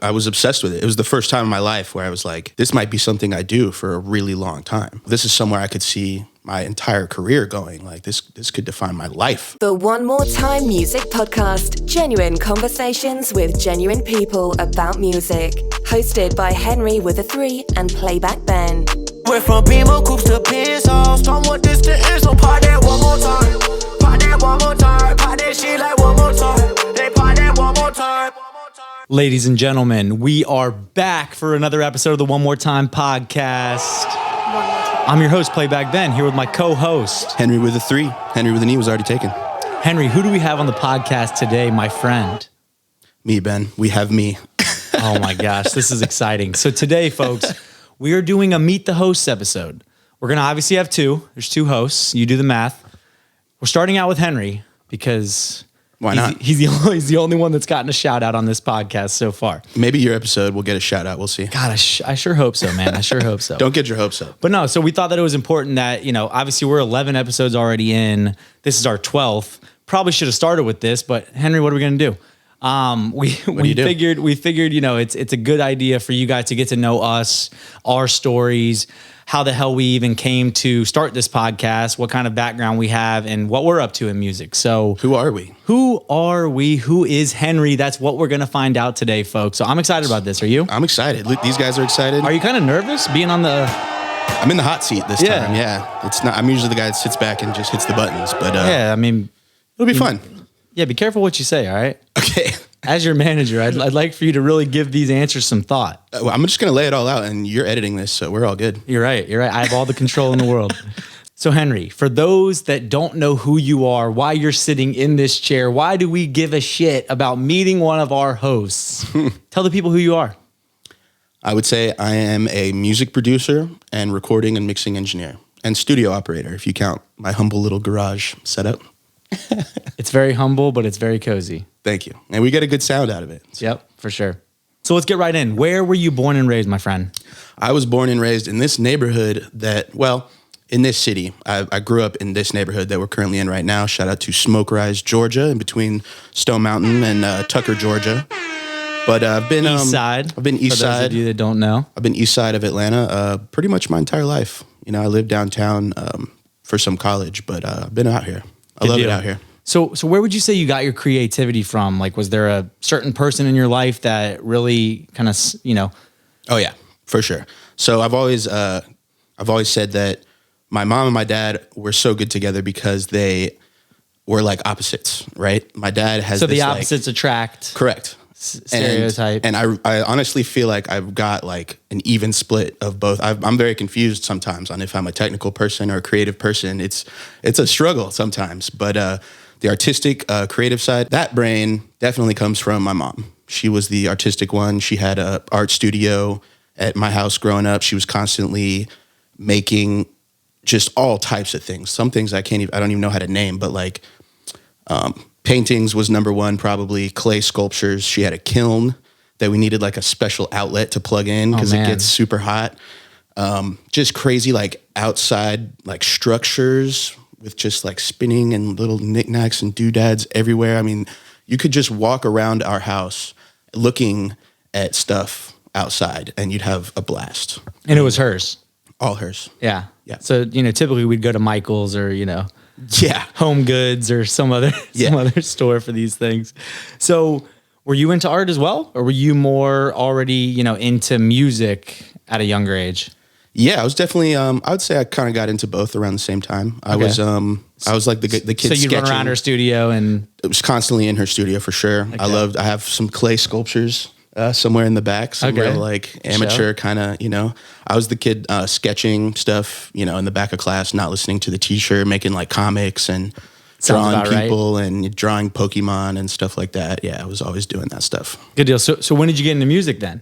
I was obsessed with it. It was the first time in my life where I was like, this might be something I do for a really long time. This is somewhere I could see my entire career going. Like this could define my life. The One More Time Music Podcast. Genuine conversations with genuine people about music. Hosted by Henry with a 3 and Playback Ben. Went from Beamer Coops to Pencils. From what this to is, so part that one more time. Part that one more time. Part that shit like one more time. They part that one more time. Ladies and gentlemen, we are back for another episode of the One More Time podcast. I'm your host, Playback Ben, here with my co-host. Henry with a 3. Henry with an E was already taken. Henry, who do we have on the podcast today, my friend? Me, Ben. We have me. Oh my gosh, this is exciting. So today, folks, we are doing a Meet the Hosts episode. We're going to obviously have two. There's two hosts. You do the math. We're starting out with Henry because... Why not? He's the only one that's gotten a shout out on this podcast so far. Maybe your episode will get a shout out. We'll see. God, I sure hope so, man. I sure hope so. Don't get your hopes up. But no, so we thought that it was important that, obviously we're 11 episodes already in. This is our 12th. Probably should have started with this, but Henry, what are we going to do? We figured, it's a good idea for you guys to get to know us, our stories, how the hell we even came to start this podcast, what kind of background we have, and what we're up to in music. So who are we? Who is Henry? That's what we're going to find out today, folks. So I'm excited about this. Are you? I'm excited. These guys are excited. Are you kind of nervous being on the... I'm in the hot seat this time. Yeah. It's not. I'm usually the guy that sits back and just hits the buttons, but it'll be fun. Yeah, be careful what you say, all right? Okay. As your manager, I'd like for you to really give these answers some thought. Well, I'm just going to lay it all out, and you're editing this, so we're all good. You're right. I have all the control in the world. So, Henry, for those that don't know who you are, why you're sitting in this chair, why do we give a shit about meeting one of our hosts? Tell the people who you are. I would say I am a music producer and recording and mixing engineer and studio operator, if you count my humble little garage setup. It's very humble, but it's very cozy. Thank you. And we get a good sound out of it. So. Yep, for sure. So let's get right in. Where were you born and raised, my friend? I was born and raised in this neighborhood in this city. I grew up in this neighborhood that we're currently in right now. Shout out to Smoke Rise, Georgia, in between Stone Mountain and Tucker, Georgia. But I've been East Side. I've been East Side. For those of you that don't know, I've been East Side of Atlanta pretty much my entire life. I lived downtown for some college, but I've been out here. I love it out here. So where would you say you got your creativity from? Like, was there a certain person in your life that really kind of, Oh yeah, for sure. So I've always said that my mom and my dad were so good together because they were like opposites, right? My dad has the opposites attract. Correct. Stereotype. And I honestly feel like I've got like an even split of both. I'm very confused sometimes on if I'm a technical person or a creative person. It's a struggle sometimes, but the artistic, creative side, that brain definitely comes from my mom. She was the artistic one. She had an art studio at my house growing up. She was constantly making just all types of things. Some things I don't even know how to name, but like paintings was number one, probably. Clay sculptures. She had a kiln that we needed like a special outlet to plug in because it gets super hot. Just crazy like outside like structures with just like spinning and little knickknacks and doodads everywhere. I mean, you could just walk around our house looking at stuff outside and you'd have a blast. And it was hers. All hers. Yeah. So, typically we'd go to Michael's or, Home Goods or some other store for these things. So were you into art as well? Or were you more already, into music at a younger age? Yeah, I was definitely. I would say I kind of got into both around the same time. I was like the kid. So you run around her studio and it was constantly in her studio for sure. Okay. I have some clay sculptures somewhere in the back. Some real like amateur kind of. I was the kid sketching stuff. In the back of class, not listening to the teacher, making like comics and drawing people and drawing Pokemon and stuff like that. Yeah, I was always doing that stuff. Good deal. So when did you get into music then?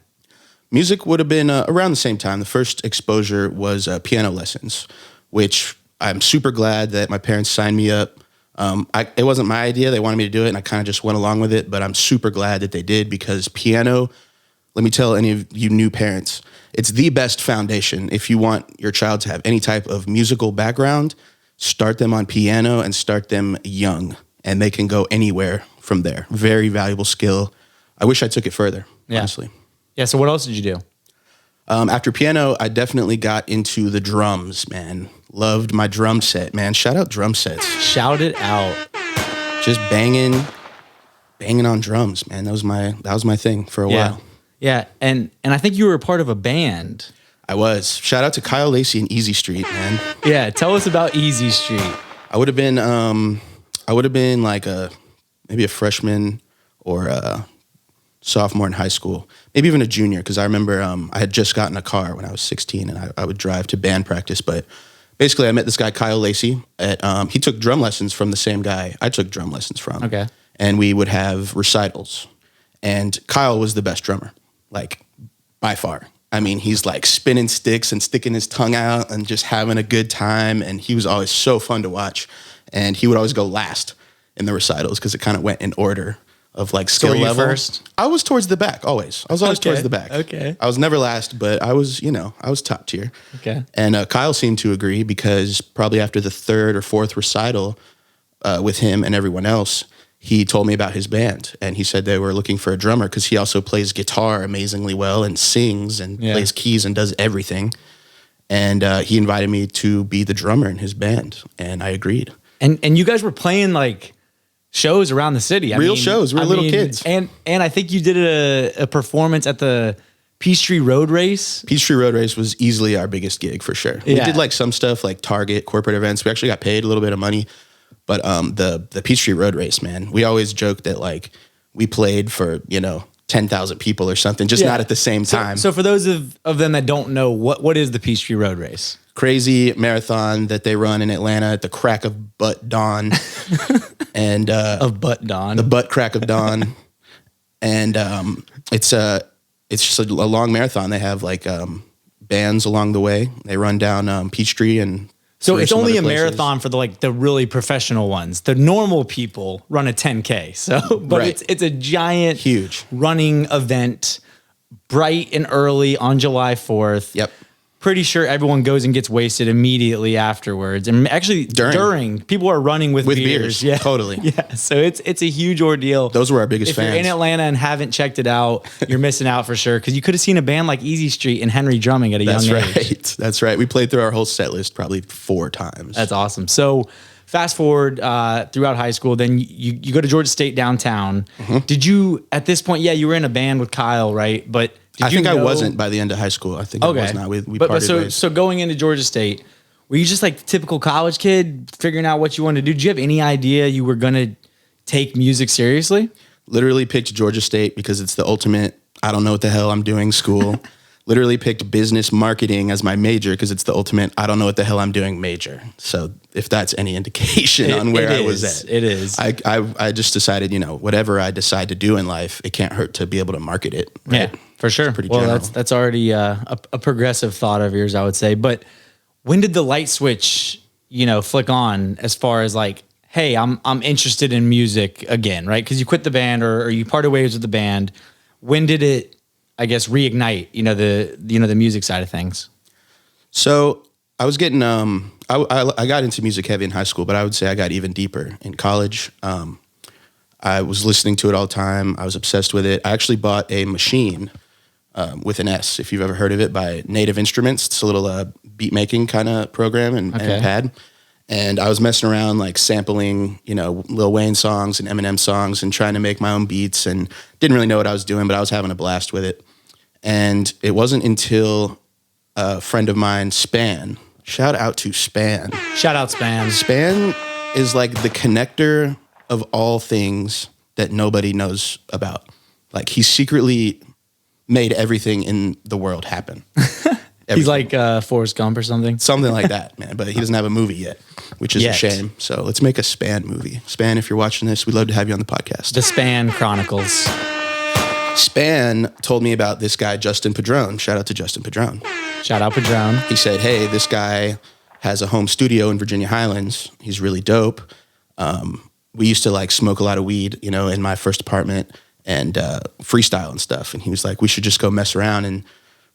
Music would have been around the same time. The first exposure was piano lessons, which I'm super glad that my parents signed me up. It wasn't my idea. They wanted me to do it, and I kind of just went along with it. But I'm super glad that they did because piano, let me tell any of you new parents, it's the best foundation. If you want your child to have any type of musical background, start them on piano and start them young, and they can go anywhere from there. Very valuable skill. I wish I took it further, honestly. Yeah. So what else did you do? After piano, I definitely got into the drums, man. Loved my drum set, man. Shout out drum sets. Shout it out. Just banging on drums, man. That was my thing for a while. Yeah. And I think you were a part of a band. I was. Shout out to Kyle Lacey and Easy Street, man. Yeah. Tell us about Easy Street. I would have been like maybe a freshman or a sophomore in high school, maybe even a junior, because I remember I had just gotten a car when I was 16 and I would drive to band practice. But basically I met this guy, Kyle Lacey, he took drum lessons from the same guy I took drum lessons from. Okay. And we would have recitals. And Kyle was the best drummer, like by far. I mean, he's like spinning sticks and sticking his tongue out and just having a good time. And he was always so fun to watch. And he would always go last in the recitals because it kind of went in order of like skill So were you level. first? I was towards the back always. I was always towards the back. Okay. I was never last, but I was top tier. Okay. And Kyle seemed to agree because probably after the third or fourth recital with him and everyone else, he told me about his band, and he said they were looking for a drummer because he also plays guitar amazingly well and sings and plays keys and does everything. And he invited me to be the drummer in his band, and I agreed. And you guys were playing like shows around the city. Real shows. We were little kids. And I think you did a performance at the Peachtree Road Race. Peachtree Road Race was easily our biggest gig for sure. We did like some stuff like Target, corporate events. We actually got paid a little bit of money. But the Peachtree Road Race, man, we always joked that like we played for, 10,000 people or something, just not at the same time. So for those of them that don't know, what is the Peachtree Road Race? Crazy marathon that they run in Atlanta at the crack of butt dawn. And Of butt dawn. the butt crack of dawn. And it's just a long marathon. They have like bands along the way. They run down Peachtree and So it's some only a other places. marathon for the really professional ones. The normal people run a 10K. So, but Right. it's a giant, Huge. running event, bright and early on July 4th. Yep. Pretty sure everyone goes and gets wasted immediately afterwards. And actually during people are running with beers. Yeah, Totally. Yeah. So it's a huge ordeal. Those were our biggest If fans. you're in Atlanta and haven't checked it out, you're missing out for sure. Because you could have seen a band like Easy Street and Henry drumming at a That's young right. age. That's right. We played through our whole set list probably 4 times. That's awesome. So fast forward throughout high school, then you go to Georgia State downtown. Mm-hmm. Did you, at this point, you were in a band with Kyle, right? But did I you think I know- wasn't by the end of high school. I think I was not. We but parted so ways. so going into Georgia State, were you just like the typical college kid figuring out what you wanted to do? Did you have any idea you were going to take music seriously? Literally picked Georgia State because it's the ultimate, I don't know what the hell I'm doing school. Literally picked business marketing as my major because it's the ultimate, I don't know what the hell I'm doing major. So if that's any indication on where I was at. It is. I just decided, whatever I decide to do in life, it can't hurt to be able to market it. Right? Yeah, for sure. pretty well, general. that's already a progressive thought of yours, I would say. But when did the light switch, flick on as far as like, hey, I'm interested in music again, right? Because you quit the band or you parted ways with the band. When did it, I guess, reignite? The music side of things. So I was getting, I got into music heavy in high school, but I would say I got even deeper in college. I was listening to it all the time. I was obsessed with it. I actually bought a machine with an S, if you've ever heard of it, by Native Instruments. It's a little beat making kind of program and pad. And I was messing around, like sampling, Lil Wayne songs and Eminem songs and trying to make my own beats, and didn't really know what I was doing, but I was having a blast with it. And it wasn't until a friend of mine, Span, shout out to Span. Shout out Span. Span is like the connector of all things that nobody knows about. Like he secretly made everything in the world happen. He's like Forrest Gump or something. Something like that, man. But he doesn't have a movie yet, which is a shame. So let's make a Span movie. Span, if you're watching this, we'd love to have you on the podcast. The Span Chronicles. Span told me about this guy, Justin Padron. Shout out to Justin Padron. Shout out Padron. He said, hey, this guy has a home studio in Virginia Highlands. He's really dope. We used to like smoke a lot of weed, in my first apartment and freestyle and stuff. And he was like, we should just go mess around and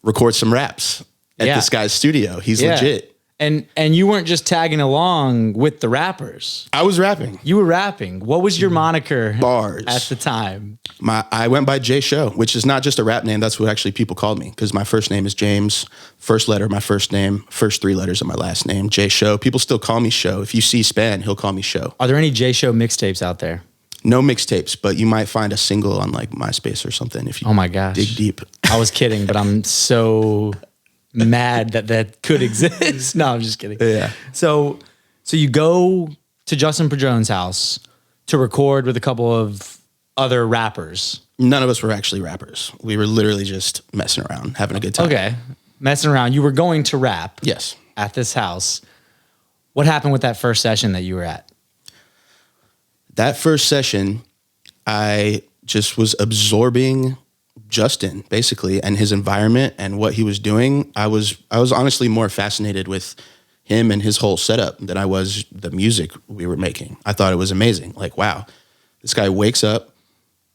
record some raps at this guy's studio. He's legit. And you weren't just tagging along with the rappers. I was rapping. You were rapping. What was your moniker? Bars. At the time? I went by J Show, which is not just a rap name. That's what actually people called me, because my first name is James. First letter, my first name. First 3 letters of my last name, J Show. People still call me Show. If you see Span, he'll call me Show. Are there any J Show mixtapes out there? No mixtapes, but you might find a single on like MySpace or something if you oh my gosh. dig deep. I was kidding, but I'm so mad that could exist. No, I'm just kidding. Yeah. So you go to Justin Padron's house to record with a couple of other rappers. None of us were actually rappers. We were literally just messing around, having a good time. Okay. Messing around. You were going to rap. Yes. At this house. What happened with that first session that you were at? That first session, I just was absorbing Justin basically and his environment and what he was doing. I was honestly more fascinated with him and his whole setup than I was the music we were making. I thought it was amazing. Like, wow, this guy wakes up,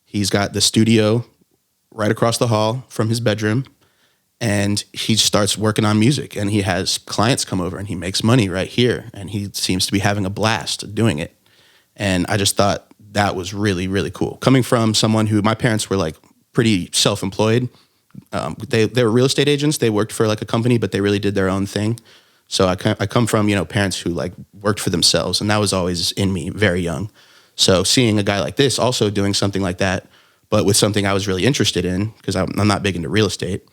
he's got the studio right across the hall from his bedroom, and he starts working on music, and he has clients come over and he makes money right here, and he seems to be having a blast doing it. And I just thought that was really, really cool. Coming from someone who, my parents were like pretty self-employed. They were real estate agents. They worked for like a company, but they really did their own thing. So I come from, parents who like worked for themselves, and that was always in me very young. So seeing a guy like this also doing something like that, but with something I was really interested in, because I'm not big into real estate,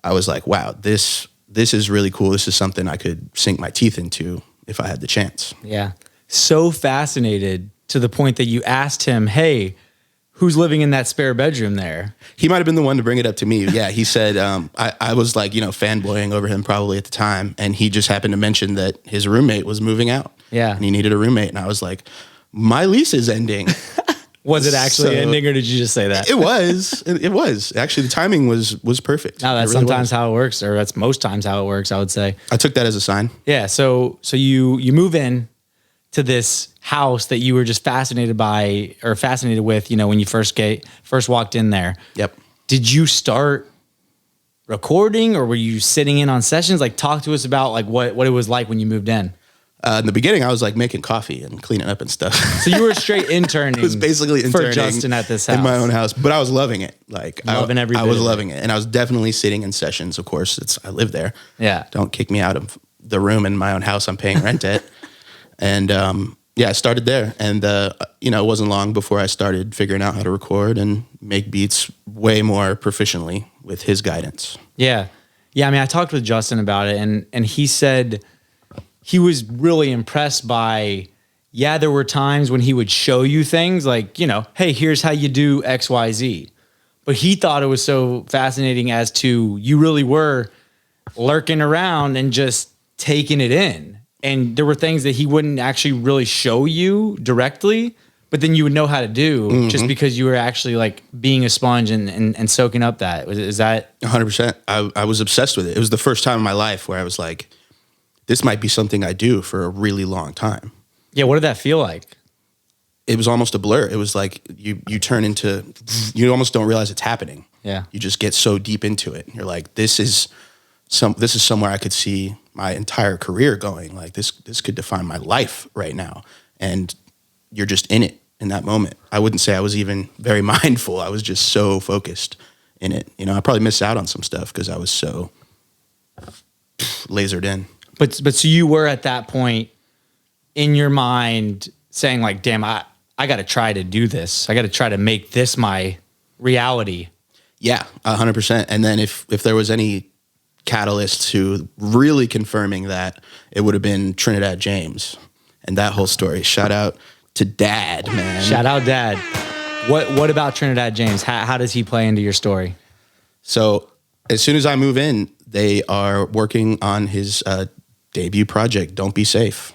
I was like, wow, this is really cool. This is something I could sink my teeth into if I had the chance. Yeah. So fascinated to the point that you asked him, hey, who's living in that spare bedroom there? He might have been the one to bring it up to me. Yeah, he said, I was like, fanboying over him probably at the time. And he just happened to mention that his roommate was moving out. Yeah. And he needed a roommate. And I was like, my lease is ending. Was it actually ending, or did you just say that? It was. It was. Actually, the timing was perfect. No, that's really sometimes how it works, or that's most times how it works, I would say. I took that as a sign. Yeah, so you move in to this house that you were just fascinated by or fascinated with, when you first walked in there. Yep. Did you start recording, or were you sitting in on sessions? Like, talk to us about like what it was like when you moved in. In the beginning, I was like making coffee and cleaning up and stuff. So you were straight interning. It was basically interning for Justin at this house. In my own house, but I was loving it. Like loving every bit. I was loving it, and I was definitely sitting in sessions. Of course, I live there. Yeah. Don't kick me out of the room in my own house I'm paying rent at. And I started there, and it wasn't long before I started figuring out how to record and make beats way more proficiently with his guidance. Yeah. I mean, I talked with Justin about it, and he said he was really impressed by, there were times when he would show you things like, hey, here's how you do X, Y, Z. But he thought it was so fascinating as to you really were lurking around and just taking it in. And there were things that he wouldn't actually really show you directly, but then you would know how to do just because you were actually like being a sponge and soaking up that. Is that 100%? I was obsessed with it. It was the first time in my life where I was like, this might be something I do for a really long time. Yeah. What did that feel like? It was almost a blur. It was like you turn into, you almost don't realize it's happening. Yeah. You just get so deep into it. You're like, this is somewhere I could see my entire career going. Like this could define my life right now. And you're just in it in that moment. I wouldn't say I was even very mindful. I was just so focused in it. I probably missed out on some stuff because I was so lasered in. But so you were at that point in your mind saying like, damn, I got to try to do this. I got to try to make this my reality. Yeah, 100%. And then if there was any catalyst to really confirming that, it would have been Trinidad James and that whole story. Shout out to Dad, man. Shout out Dad. What about Trinidad James? How does he play into your story? So as soon as I move in, they are working on his debut project, Don't Be Safe.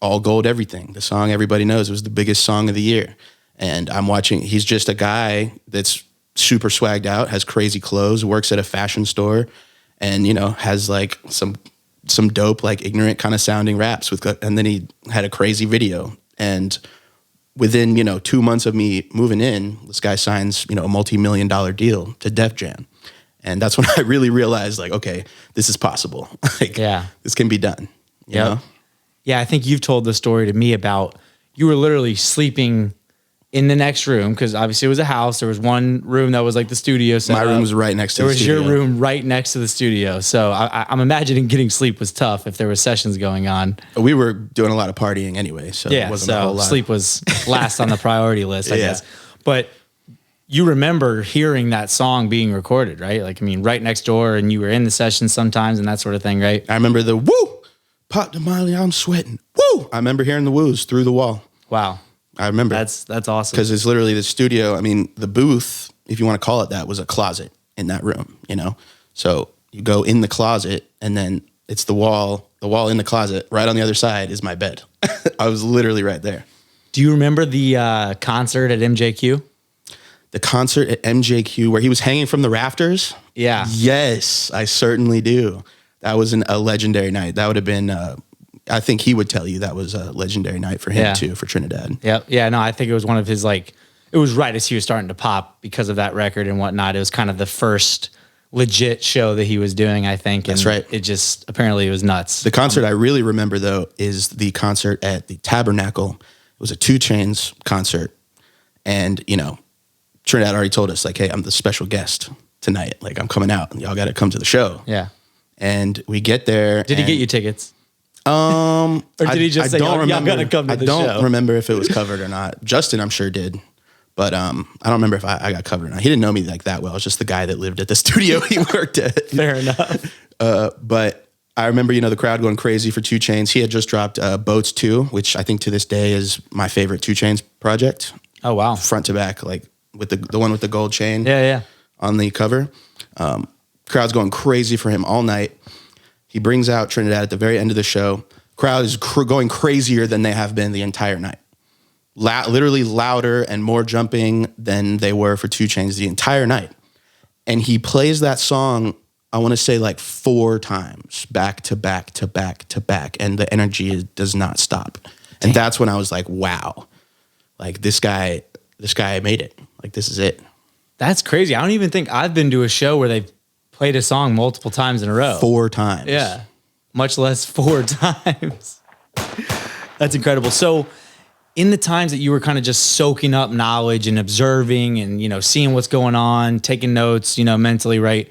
All gold everything. The song everybody knows was the biggest song of the year. And I'm watching, he's just a guy that's super swagged out, has crazy clothes, works at a fashion store, and, has like some dope, like ignorant kind of sounding raps and then he had a crazy video. And within, 2 months of me moving in, this guy signs, a multi-million-dollar deal to Def Jam. And that's when I really realized, like, okay, this is possible. Like, this can be done. You know? Yeah, I think you've told the story to me about you were literally sleeping in the next room, because obviously it was a house. There was one room that was like the studio set My room was right next to the studio. There was your room right next to the studio. So I'm imagining getting sleep was tough if there were sessions going on. We were doing a lot of partying anyway, so it wasn't a whole lot. Sleep was last on the priority list, I guess. But you remember hearing that song being recorded, right? Like, I mean, right next door, and you were in the session sometimes and that sort of thing, right? I remember the woo, pop the Miley, I'm sweating, woo. I remember hearing the woos through the wall. Wow. I remember. That's awesome. Because it's literally the studio. I mean, the booth, if you want to call it that, was a closet in that room, you know? So you go in the closet, and then it's the wall in the closet. Right on the other side is my bed. I was literally right there. Do you remember the concert at MJQ? The concert at MJQ where he was hanging from the rafters? Yeah. Yes, I certainly do. That was a legendary night. That would have been... I think he would tell you that was a legendary night for him too, for Trinidad. Yep. Yeah, no, I think it was one of his, like, it was right as he was starting to pop because of that record and whatnot. It was kind of the first legit show that he was doing, I think. And that's right. It just, apparently it was nuts. The concert I really remember, though, is the concert at the Tabernacle. It was a 2 Chainz concert. And, you know, Trinidad already told us, like, hey, I'm the special guest tonight. Like, I'm coming out and y'all got to come to the show. Yeah. And we get there. Did he get you tickets? Or did he just say, y'all gotta come to the show? I don't remember if it was covered or not. Justin, I'm sure did. But I don't remember if I got covered or not. He didn't know me like that well. It's just the guy that lived at the studio he worked at. Fair enough. But I remember, you know, the crowd going crazy for 2 Chainz. He had just dropped Boats 2, which I think to this day is my favorite 2 Chainz project. Oh, wow. Front to back, like with the one with the gold chain on the cover. Crowd's going crazy for him all night. He brings out Trinidad at the very end of the show. Crowd is going crazier than they have been the entire night. Literally louder and more jumping than they were for 2 Chainz the entire night. And he plays that song, I want to say like 4 times, back to back to back to back. And the energy does not stop. And that's when I was like, wow, like this guy made it. Like, this is it. That's crazy. I don't even think I've been to a show where they've played a song multiple times in a row. 4 times. Yeah. Much less 4 times. That's incredible. So in the times that you were kind of just soaking up knowledge and observing and, you know, seeing what's going on, taking notes, you know, mentally, right?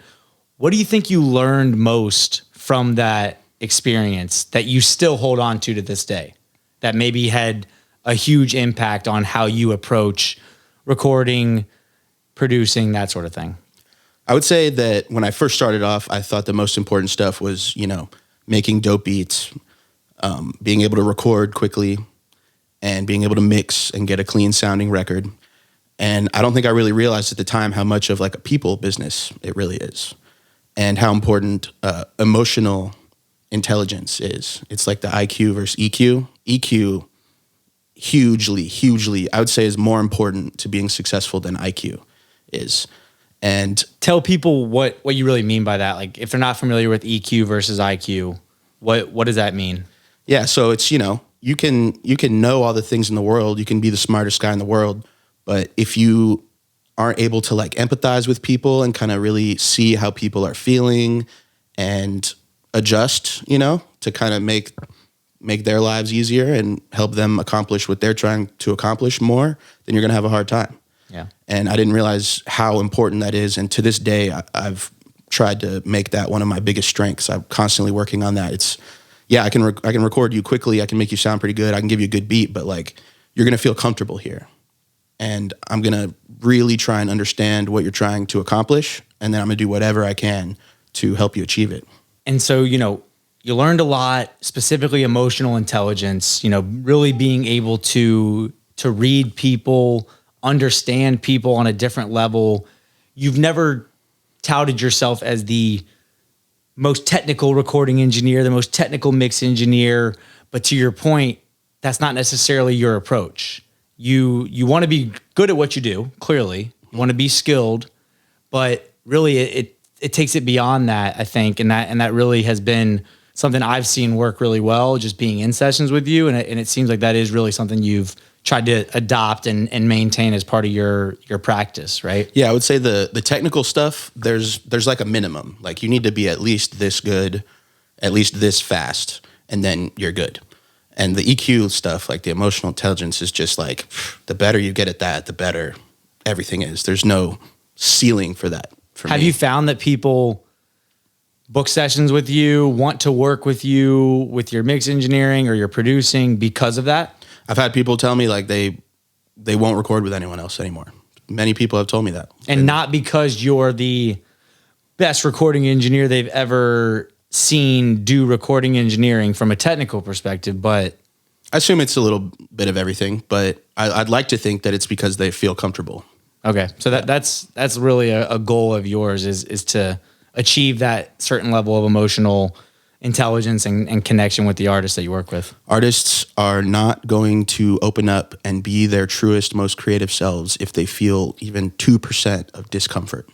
What do you think you learned most from that experience that you still hold on to this day, that maybe had a huge impact on how you approach recording, producing, that sort of thing? I would say that when I first started off, I thought the most important stuff was, you know, making dope beats, being able to record quickly, and being able to mix and get a clean sounding record. And I don't think I really realized at the time how much of like a people business it really is, and how important emotional intelligence is. It's like the IQ versus EQ. EQ hugely, I would say, is more important to being successful than IQ is. And tell people what you really mean by that. Like, if they're not familiar with EQ versus IQ, what does that mean? Yeah, so it's, you know, you can know all the things in the world, you can be the smartest guy in the world, but if you aren't able to like empathize with people and kind of really see how people are feeling and adjust, you know, to kind of make their lives easier and help them accomplish what they're trying to accomplish more, then you're going to have a hard time. Yeah. And I didn't realize how important that is. And to this day, I've tried to make that one of my biggest strengths. I'm constantly working on that. It's, I can record you quickly. I can make you sound pretty good. I can give you a good beat, but like, you're going to feel comfortable here. And I'm going to really try and understand what you're trying to accomplish. And then I'm going to do whatever I can to help you achieve it. And so, you know, you learned a lot, specifically emotional intelligence, you know, really being able to read people, understand people on a different level. You've never touted yourself as the most technical recording engineer, the most technical mix engineer, but to your point, that's not necessarily your approach. You want to be good at what you do, clearly. You want to be skilled, but really it takes it beyond that, I think, and that really has been something I've seen work really well, just being in sessions with you, and it seems like that is really something you've tried to adopt and maintain as part of your practice, right? Yeah, I would say the technical stuff, there's like a minimum. Like you need to be at least this good, at least this fast, and then you're good. And the EQ stuff, like the emotional intelligence, is just like the better you get at that, the better everything is. There's no ceiling for that. Have you found that people book sessions with you, want to work with you with your mix engineering or your producing because of that? I've had people tell me like they won't record with anyone else anymore. Many people have told me that. And not because you're the best recording engineer they've ever seen do recording engineering from a technical perspective, but I assume it's a little bit of everything, but I'd like to think that it's because they feel comfortable. Okay. So that's really a goal of yours is to achieve that certain level of emotional intelligence and connection with the artists that you work with. Artists are not going to open up and be their truest, most creative selves if they feel even 2% of discomfort.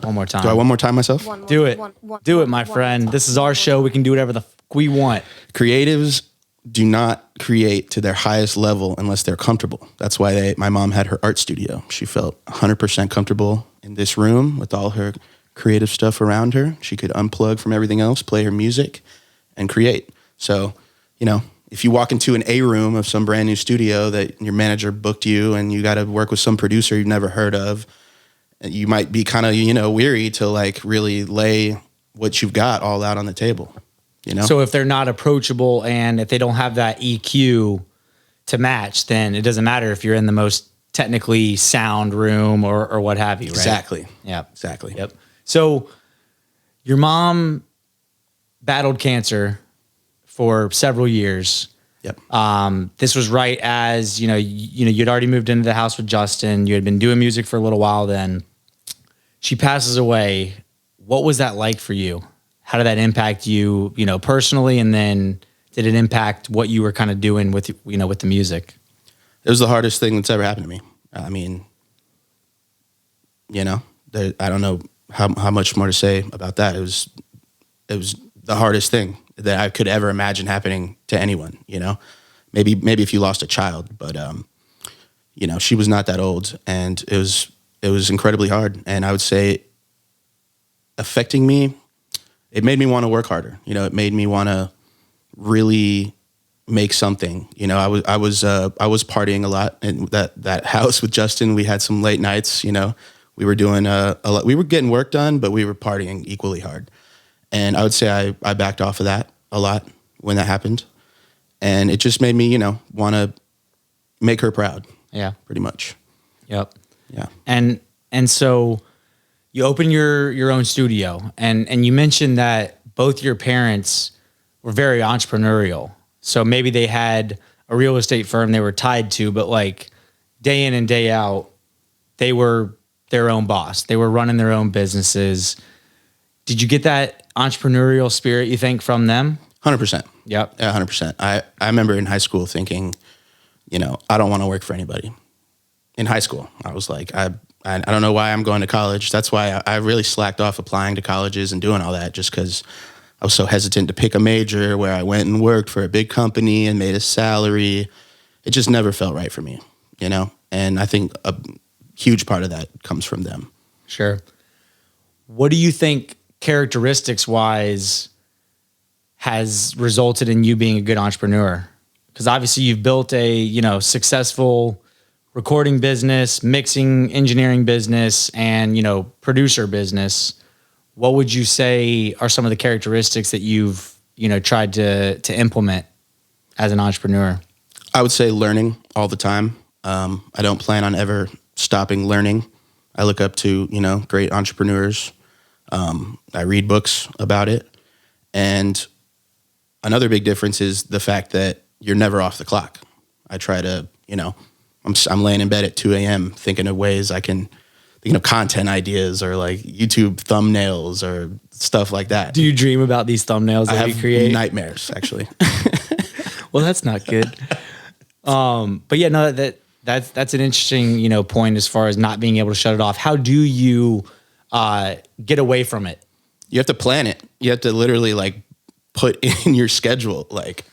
One more time. Do I one more time myself? Do it. Do it, my friend. This is our show. We can do whatever the we want. Creatives do not create to their highest level unless they're comfortable. That's why my mom had her art studio. She felt 100% comfortable in this room with all her creative stuff around her. She could unplug from everything else, play her music, and create. So, if you walk into an A room of some brand new studio that your manager booked you and you got to work with some producer you've never heard of, you might be kind of, weary to like really lay what you've got all out on the table, So if they're not approachable and if they don't have that EQ to match, then it doesn't matter if you're in the most technically sound room or what have you, right? Exactly. Yeah. Exactly. Yep. So your mom battled cancer for several years. Yep. This was right as, you'd already moved into the house with Justin. You had been doing music for a little while then. She passes away. What was that like for you? How did that impact you, personally? And then did it impact what you were kind of doing with, with the music? It was the hardest thing that's ever happened to me. I mean, I don't know how much more to say about that. It was the hardest thing that I could ever imagine happening to anyone, maybe if you lost a child, but, she was not that old and it was incredibly hard. And I would say affecting me, it made me want to work harder. It made me want to really make something. I was partying a lot in that house with Justin. We had some late nights, we were doing a lot. We were getting work done, but we were partying equally hard. And I would say I backed off of that a lot when that happened. And it just made me, want to make her proud. Yeah. Pretty much. Yep. Yeah. And so you open your own studio and you mentioned that both your parents were very entrepreneurial. So maybe they had a real estate firm they were tied to, but like day in and day out, they were their own boss. They were running their own businesses. Did you get that entrepreneurial spirit, you think, from them? 100%. Yep. Yeah, 100%. I remember in high school thinking, I don't want to work for anybody. In high school, I was like, I don't know why I'm going to college. That's why I really slacked off applying to colleges and doing all that, just because I was so hesitant to pick a major where I went and worked for a big company and made a salary. It just never felt right for me, And I think a huge part of that comes from them. Sure. What do you think characteristics-wise has resulted in you being a good entrepreneur? Because obviously you've built a, successful recording business, mixing engineering business, and, producer business. What would you say are some of the characteristics that you've, tried to implement as an entrepreneur? I would say learning all the time. I don't plan on ever stopping learning. I look up to, great entrepreneurs. I read books about it. And another big difference is the fact that you're never off the clock. I try to, I'm laying in bed at 2 a.m. thinking of ways I can, content ideas or like YouTube thumbnails or stuff like that. Do you dream about these thumbnails that you create? I have nightmares, actually. Well, that's not good. But yeah, no, that's an interesting, point as far as not being able to shut it off. How do you get away from it? You have to plan it. You have to literally like put in your schedule, like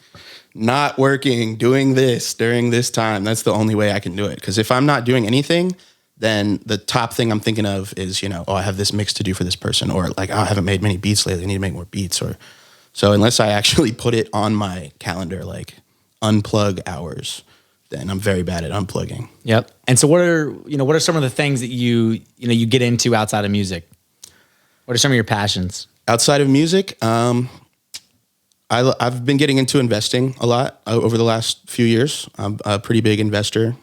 not working, doing this during this time. That's the only way I can do it. Because if I'm not doing anything, then the top thing I'm thinking of is, I have this mix to do for this person, or like, I haven't made many beats lately. I need to make more beats. Or so unless I actually put it on my calendar, like unplug hours, then I'm very bad at unplugging. Yep. And so what are some of the things that you get into outside of music? What are some of your passions? Outside of music, I've been getting into investing a lot over the last few years. I'm a pretty big investor.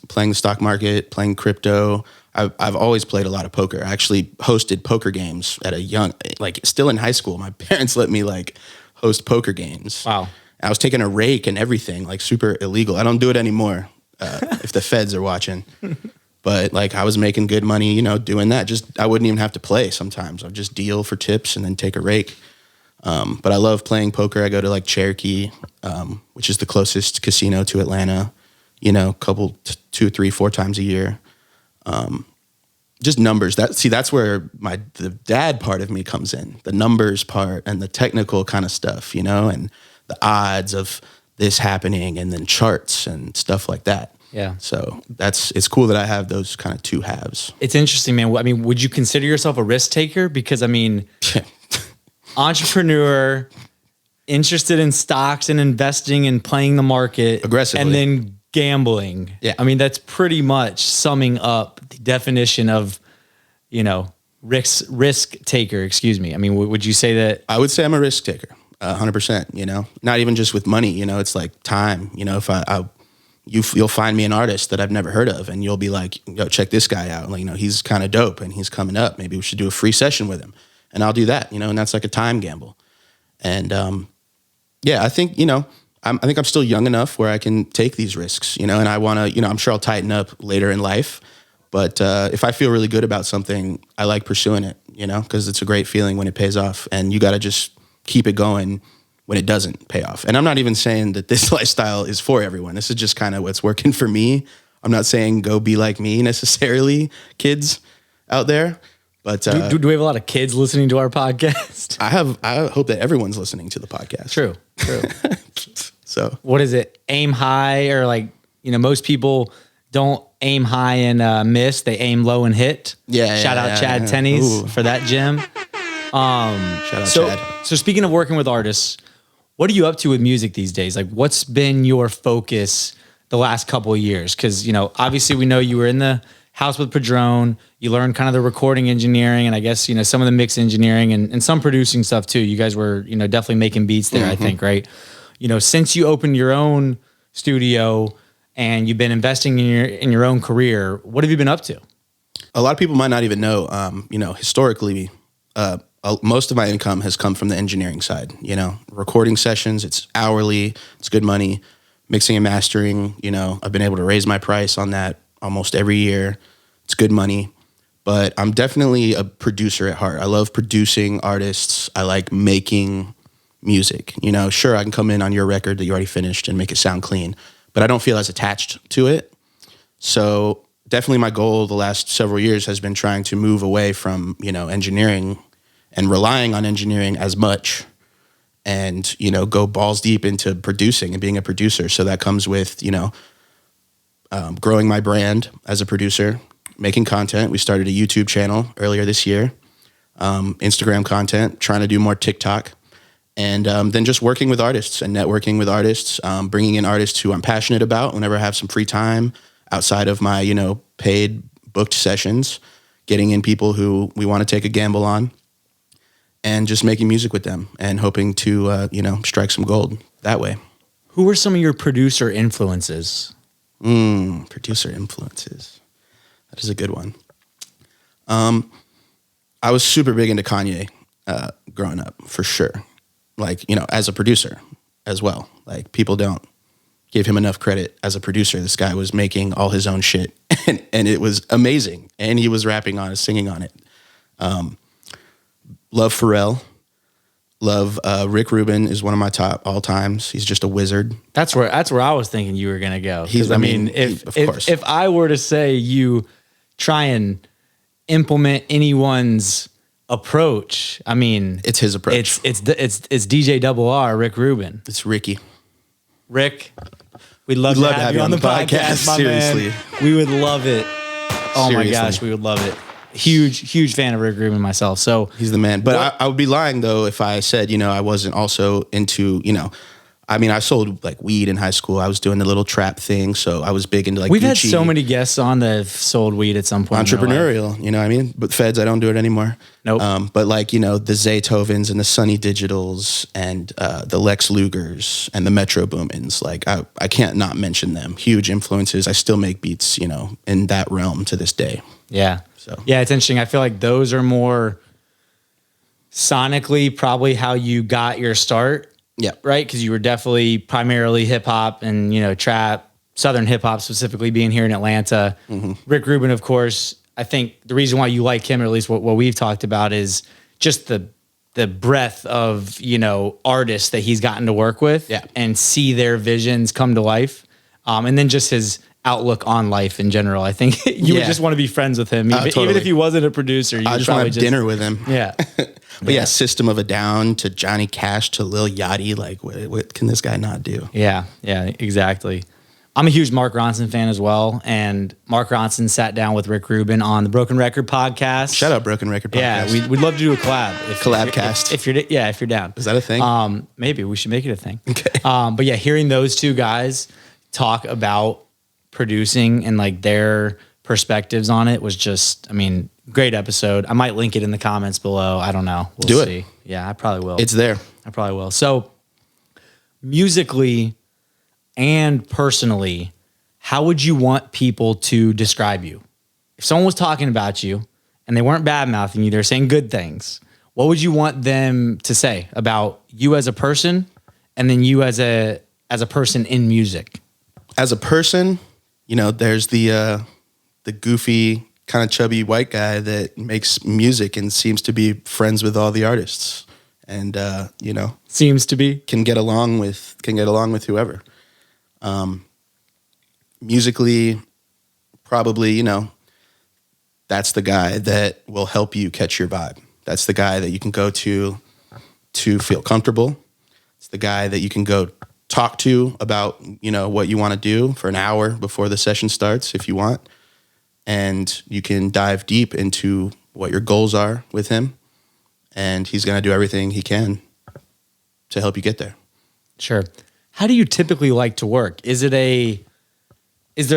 Playing the stock market, playing crypto. I've always played a lot of poker. I actually hosted poker games at a young, like still in high school. My parents let me like host poker games. Wow. I was taking a rake and everything, like super illegal. I don't do it anymore if the feds are watching. But like I was making good money, doing that. Just I wouldn't even have to play sometimes. I'd just deal for tips and then take a rake. But I love playing poker. I go to like Cherokee, which is the closest casino to Atlanta, couple, 2, 3, 4 times a year. Just numbers. That's where the dad part of me comes in, the numbers part and the technical kind of stuff, and the odds of this happening and then charts and stuff like that. Yeah. So it's cool that I have those kind of two halves. It's interesting, man. I mean, would you consider yourself a risk taker? Because entrepreneur, interested in stocks and investing and playing the market aggressively, and then gambling. Yeah. I mean, that's pretty much summing up the definition of, risk taker, excuse me. I mean, would you say that? I would say I'm a risk taker, 100%, not even just with money, it's like time, if you'll find me an artist that I've never heard of and you'll be like, yo, check this guy out. Like, he's kind of dope and he's coming up. Maybe we should do a free session with him. And I'll do that, and that's like a time gamble. And I think, I think I'm still young enough where I can take these risks, and I want to, I'm sure I'll tighten up later in life. But if I feel really good about something, I like pursuing it, because it's a great feeling when it pays off. And you got to just keep it going when it doesn't pay off. And I'm not even saying that this lifestyle is for everyone. This is just kind of what's working for me. I'm not saying go be like me necessarily, kids out there. But do we have a lot of kids listening to our podcast? I hope that everyone's listening to the podcast. True. So what is it? Aim high, or like, most people don't aim high and miss. They aim low and hit. Shout out Chad Tennies for that gym. Shout out Chad. So speaking of working with artists, what are you up to with music these days? Like, what's been your focus the last couple of years? Because, obviously we know you were in the house with Padron. You learned kind of the recording engineering and I guess, some of the mix engineering and some producing stuff too. You guys were, definitely making beats there, I think, right? Since you opened your own studio and you've been investing in your own career, what have you been up to? A lot of people might not even know, historically, most of my income has come from the engineering side, recording sessions, it's hourly, it's good money, mixing and mastering, I've been able to raise my price on that almost every year. It's good money, but I'm definitely a producer at heart. I love producing artists. I like making music. Sure, I can come in on your record that you already finished and make it sound clean, but I don't feel as attached to it. So definitely my goal the last several years has been trying to move away from, engineering and relying on engineering as much and, go balls deep into producing and being a producer. So that comes with, growing my brand as a producer, making content. We started a YouTube channel earlier this year, Instagram content, trying to do more TikTok, and then just working with artists and networking with artists, bringing in artists who I'm passionate about whenever I have some free time outside of my, paid booked sessions, getting in people who we want to take a gamble on and just making music with them and hoping to, strike some gold that way. Who were some of your producer influences? Producer influences. That is a good one. I was super big into Kanye growing up, for sure. Like, as a producer as well. Like, people don't give him enough credit as a producer. This guy was making all his own shit, and it was amazing. And he was rapping on it, singing on it. Love Pharrell. Love Rick Rubin is one of my top all times. He's just a wizard. That's where I was thinking you were gonna go. If if I were to say you try and implement anyone's approach, I mean, it's his approach. It's DJ Double R, Rick Rubin. It's Ricky. Rick, we'd love to have you on the podcast, my seriously. man. We would love it. Oh Seriously. my gosh, we would love it. Huge fan of Rick Rubin myself. So he's the man. But I would be lying though if I said, I wasn't also into, I sold like weed in high school. I was doing the little trap thing, so I was big into like we've Gucci. had so many guests on that have sold weed at some point. Entrepreneurial, you know what I mean? But feds, I don't do it anymore. Nope. But like, the Zaytovens and the Sunny Digitals and the Lex Lugers and the Metro Boomins, like I can't not mention them. Huge influences. I still make beats, in that realm to this day. Yeah. So yeah, it's interesting. I feel like those are more sonically probably how you got your start. Yeah. Right. Because you were definitely primarily hip hop and, trap, Southern hip hop specifically being here in Atlanta. Mm-hmm. Rick Rubin, of course, I think the reason why you like him, or at least what we've talked about, is just the breadth of, artists that he's gotten to work with and see their visions come to life. And then just his outlook on life in general. I think you would just want to be friends with him. Even if he wasn't a producer, I'd try to have dinner with him. Yeah. But yeah, System of a Down to Johnny Cash to Lil Yachty. Like, what can this guy not do? Yeah, exactly. I'm a huge Mark Ronson fan as well. And Mark Ronson sat down with Rick Rubin on the Broken Record podcast. Shout out Broken Record podcast. Yeah, we'd love to do a collab. Collabcast. If you're down. Is that a thing? Maybe we should make it a thing. Okay. But yeah, hearing those two guys talk about producing and like their perspectives on it was just, great episode. I might link it in the comments below. I don't know. We'll see. Yeah, I probably will. It's there. I probably will. So musically and personally, how would you want people to describe you? If someone was talking about you and they weren't bad mouthing you, they're saying good things, what would you want them to say about you as a person and then you as a person in music? As a person, there's the goofy, kind of chubby white guy that makes music and seems to be friends with all the artists, and seems to be can get along with whoever. Musically, probably that's the guy that will help you catch your vibe. That's the guy that you can go to feel comfortable. It's the guy that you can go talk to about, what you want to do for an hour before the session starts if you want. And you can dive deep into what your goals are with him. And he's going to do everything he can to help you get there. Sure. How do you typically like to work? Is there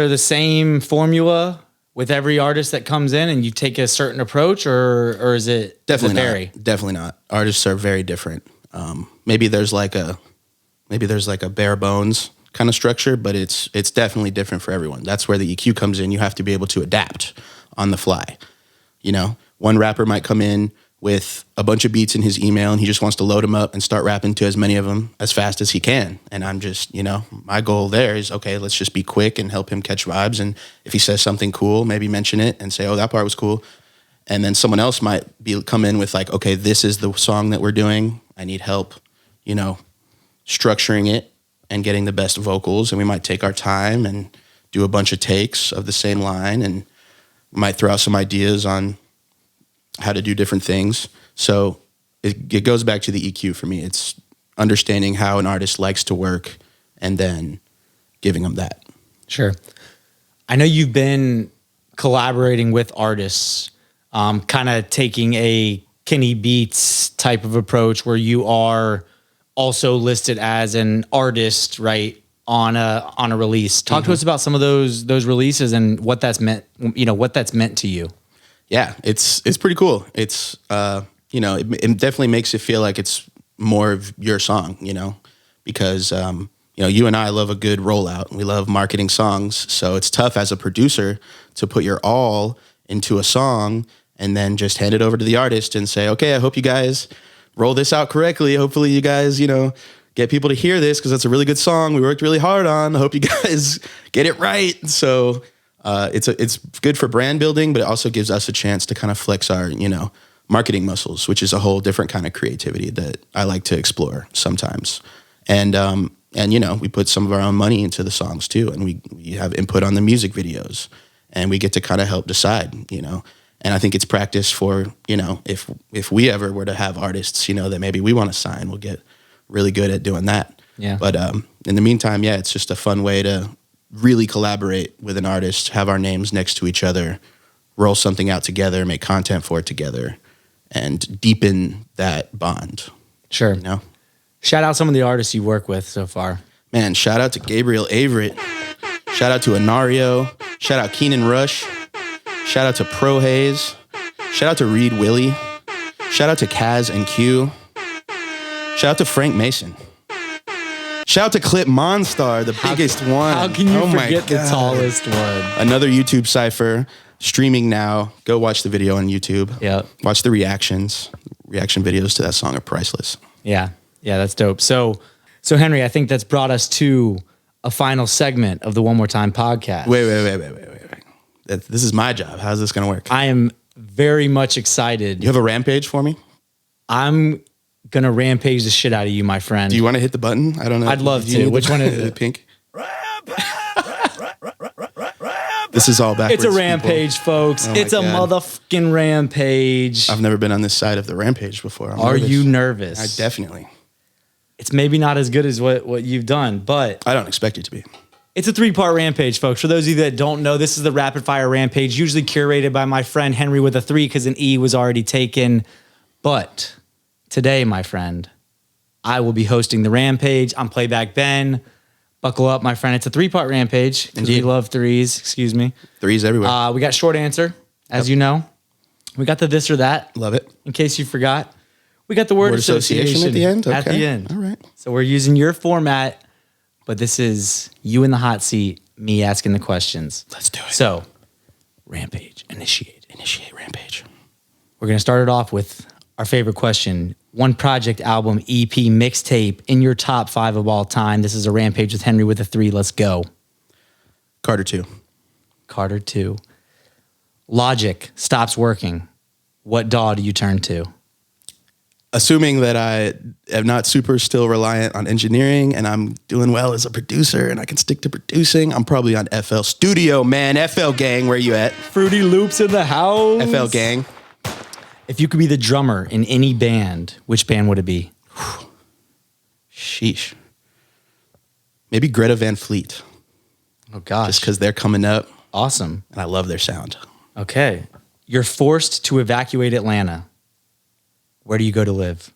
the same formula with every artist that comes in and you take a certain approach, or is it definitely vary? Not? Definitely not. Artists are very different. Maybe there's like a bare bones kind of structure, but it's definitely different for everyone. That's where the EQ comes in. You have to be able to adapt on the fly. One rapper might come in with a bunch of beats in his email and he just wants to load them up and start rapping to as many of them as fast as he can. And I'm just, my goal there is, okay, let's just be quick and help him catch vibes. And if he says something cool, maybe mention it and say, oh, that part was cool. And then someone else might come in with like, okay, this is the song that we're doing. I need help, structuring it and getting the best vocals. And we might take our time and do a bunch of takes of the same line, and we might throw out some ideas on how to do different things. So it goes back to the EQ for me. It's understanding how an artist likes to work and then giving them that. Sure. I know you've been collaborating with artists, kind of taking a Kenny Beats type of approach where you are also listed as an artist, right, on a release. Talk to us about some of those releases and what that's meant, what that's meant to you. Yeah, it's pretty cool. It's it definitely makes it feel like it's more of your song, because you and I love a good rollout. We love marketing songs, so it's tough as a producer to put your all into a song and then just hand it over to the artist and say, okay, I hope you guys roll this out correctly. Hopefully you guys, get people to hear this because it's a really good song we worked really hard on. I hope you guys get it right. So it's good for brand building, but it also gives us a chance to kind of flex our, marketing muscles, which is a whole different kind of creativity that I like to explore sometimes. And we put some of our own money into the songs too. And we have input on the music videos, and we get to kind of help decide, and I think it's practice for, if we ever were to have artists, that maybe we want to sign, we'll get really good at doing that. Yeah. But in the meantime, yeah, it's just a fun way to really collaborate with an artist, have our names next to each other, roll something out together, make content for it together, and deepen that bond. Sure. You know? Shout out some of the artists you work with so far. Man, shout out to Gabriel Averett. Shout out to Anario. Shout out Keenan Rush. Shout out to Pro Hayes. Shout out to Reed Willie. Shout out to Kaz and Q. Shout out to Frank Mason. Shout out to Clip Monstar, the biggest one. How can you forget the tallest one? Another YouTube cypher, streaming now. Go watch the video on YouTube. Yeah. Watch the reactions. Reaction videos to that song are priceless. Yeah. Yeah, that's dope. So Henry, I think that's brought us to a final segment of the One More Time podcast. Wait. This is my job. How's this going to work? I am very much excited. You have a rampage for me? I'm going to rampage the shit out of you, my friend. Do you want to hit the button? I don't know. I'd love to. Which one is it? Pink. This is all backwards. It's a rampage, people. folks. Oh it's a God. motherfucking rampage. I've never been on this side of the rampage before. Are you nervous? I definitely. It's maybe not as good as what you've done, but I don't expect it to be. it's a 3-part rampage, folks. For those of you that don't know, this is the rapid fire rampage, usually curated by my friend Henry with a 3 because an E was already taken. But today, my friend, I will be hosting the rampage. I'm Playback Ben. Buckle up, my friend. It's a 3-part rampage because we love 3s. Excuse me. 3s everywhere. We got short answer, as you know. We got the this or that. Love it. In case you forgot. We got the word association at the end? Okay. At the end. All right. So we're using your format, but this is you in the hot seat, me asking the questions. Let's do it. So, rampage, initiate. Initiate rampage. We're going to start it off with our favorite question. One project, album, EP, mixtape in your top 5 of all time. This is a rampage with Henry with a 3. Let's go. Carter 2. Carter 2. Logic stops working. What DAW do you turn to? Assuming that I am not super still reliant on engineering and I'm doing well as a producer and I can stick to producing, I'm probably on FL Studio, man. FL Gang, where you at? Fruity Loops in the house. FL Gang. If you could be the drummer in any band, which band would it be? Sheesh. Maybe Greta Van Fleet. Oh, gosh. Just because they're coming up Awesome. and I love their sound. Okay. You're forced to evacuate Atlanta. Where do you go to live?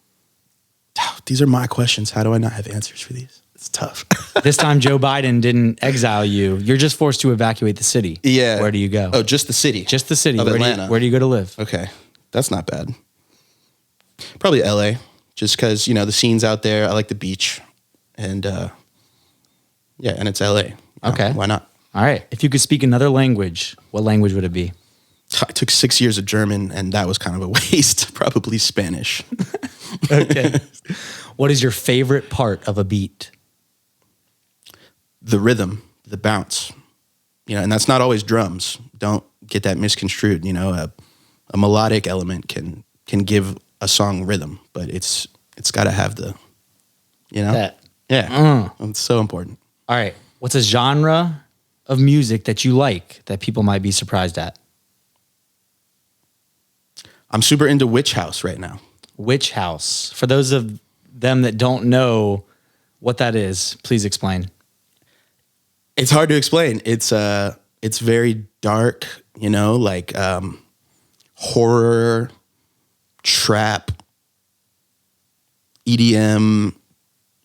These are my questions. How do I not have answers for these? It's tough. This time Joe Biden didn't exile you. You're just forced to evacuate the city. Yeah. Where do you go? Oh, just the city. Just the city. Of Where Atlanta. where do you go to live? Okay. That's not bad. Probably LA. Just because, the scene's out there. I like the beach. And and it's LA. Okay. Why not? All right. If you could speak another language, what language would it be? I took 6 years of German and that was kind of a waste. Probably Spanish. Okay. What is your favorite part of a beat? The rhythm, the bounce. And that's not always drums. Don't get that misconstrued. A melodic element can give a song rhythm, but it's got to have the, That. Yeah. It's so important. All right. What's a genre of music that you like that people might be surprised at? I'm super into Witch House right now. Witch House. For those of them that don't know what that is, please explain. It's hard to explain. It's very dark, like horror, trap, EDM.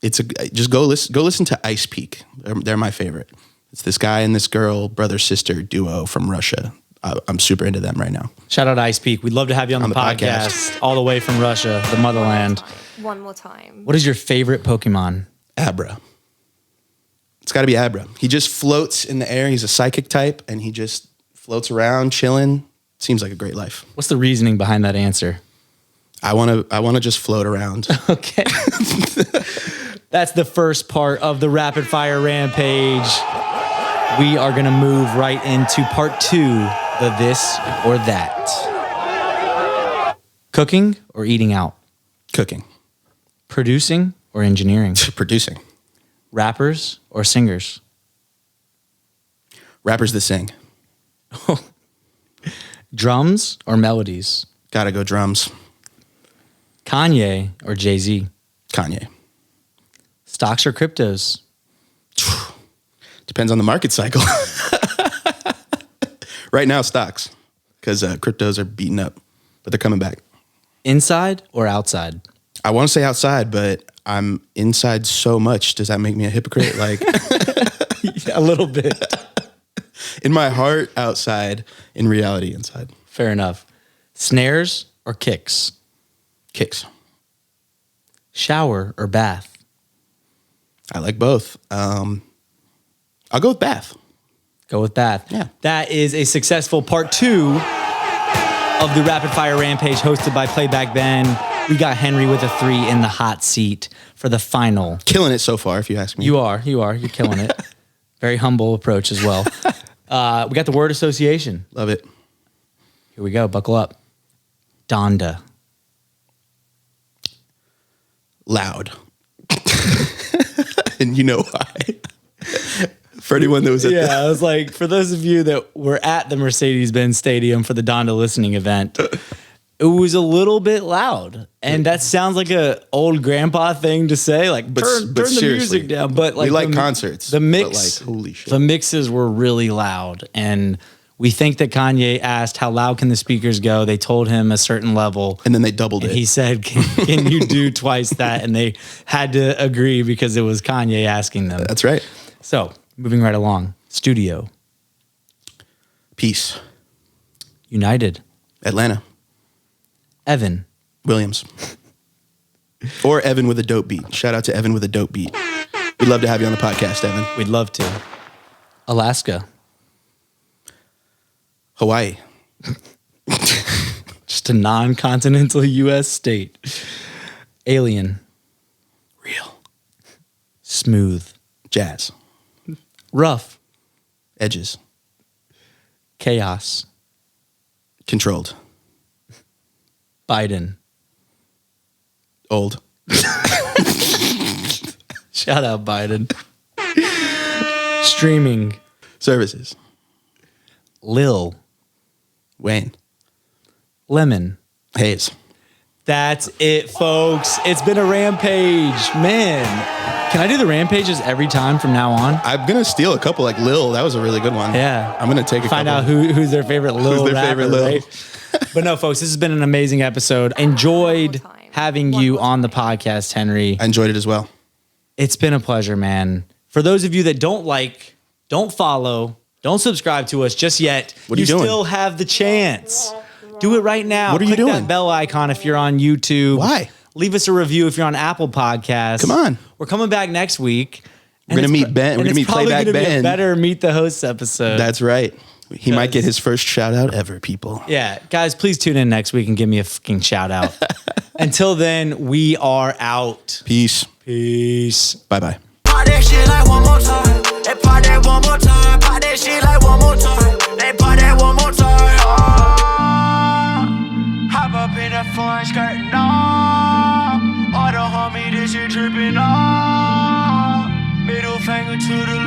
Just go listen to Ice Peak. They're my favorite. It's this guy and this girl, brother sister duo from Russia. I'm super into them right now. Shout out to Ice Peak. We'd love to have you on the podcast all the way from Russia, the motherland. One more time. What is your favorite Pokemon? Abra. It's got to be Abra. He just floats in the air. He's a psychic type, and he just floats around, chilling. Seems like a great life. What's the reasoning behind that answer? I want to just float around. Okay. That's the first part of the rapid fire rampage. We are going to move right into part 2, the this or that. Cooking or eating out? Cooking. Producing or engineering? Producing. Rappers or singers? Rappers that sing. Drums or melodies? Gotta go drums. Kanye or Jay-Z? Kanye. Stocks or cryptos? Depends on the market cycle. Right now, stocks, because cryptos are beaten up, but they're coming back. Inside or outside? I want to say outside, but I'm inside so much. Does that make me a hypocrite? Like A little bit. In my heart, outside. In reality, inside. Fair enough. Snares or kicks? Kicks. Shower or bath? I like both. I'll go with bath. Go with bath. Yeah. That is a successful part 2 of the Rapid Fire Rampage hosted by Playback Ben. We got Henry with a 3 in the hot seat for the final. Killing it so far, if you ask me. You are. You're killing it. Very humble approach as well. We got the word association. Love it. Here we go. Buckle up. Donda. Loud. And you know why. For anyone that was at I was like, for those of you that were at the Mercedes-Benz Stadium for the Donda listening event, it was a little bit loud. And that sounds like a old grandpa thing to say, like, turn the music down. But like, we like concerts. The mix, but like, holy shit. The mixes were really loud. And we think that Kanye asked, how loud can the speakers go? They told him a certain level. And then they doubled it. He said, can you do twice that? And they had to agree because it was Kanye asking them. That's right. So, moving right along. Studio. Peace. United. Atlanta. Evan. Williams. Or Evan with a dope beat. Shout out to Evan with a dope beat. We'd love to have you on the podcast, Evan. We'd love to. Alaska. Hawaii. Just a non-continental U.S. state. Alien. Real. Smooth. Jazz. Rough. Edges. Chaos. Controlled. Biden. Old. Shout out Biden. Streaming. Services. Lil. Wayne. Lemon. Hayes. That's it, folks. It's been a rampage. Man, can I do the rampages every time from now on? I'm going to steal a couple like Lil. That was a really good one. Yeah. I'm going to take a Find couple. out who's their favorite Lil Who's their rapper, favorite Lil. right? But no, folks, this has been an amazing episode. Enjoyed having you on the podcast, Henry. I enjoyed it as well. It's been a pleasure, man. For those of you that don't like, don't follow, don't subscribe to us just yet, What are you doing? still have the chance. Do it right now. What are you Click doing? that bell icon if you're on YouTube. Why? Leave us a review if you're on Apple Podcasts. Come on. We're coming back next week. We're going to meet Ben. We're going to meet Playback Be a Ben. better Meet the Hosts episode. That's right. He might get his first shout out ever, people. Yeah, guys, please tune in next week and give me a fucking shout out. Until then, we are out. Peace. Peace. Bye-bye. Pop that shit like one more time. They pop that one more time. Pop that shit like one more time. They pop that one more time. Hop up in that foreign skirt, no. All the homie, this shit tripping, no. Middle finger to the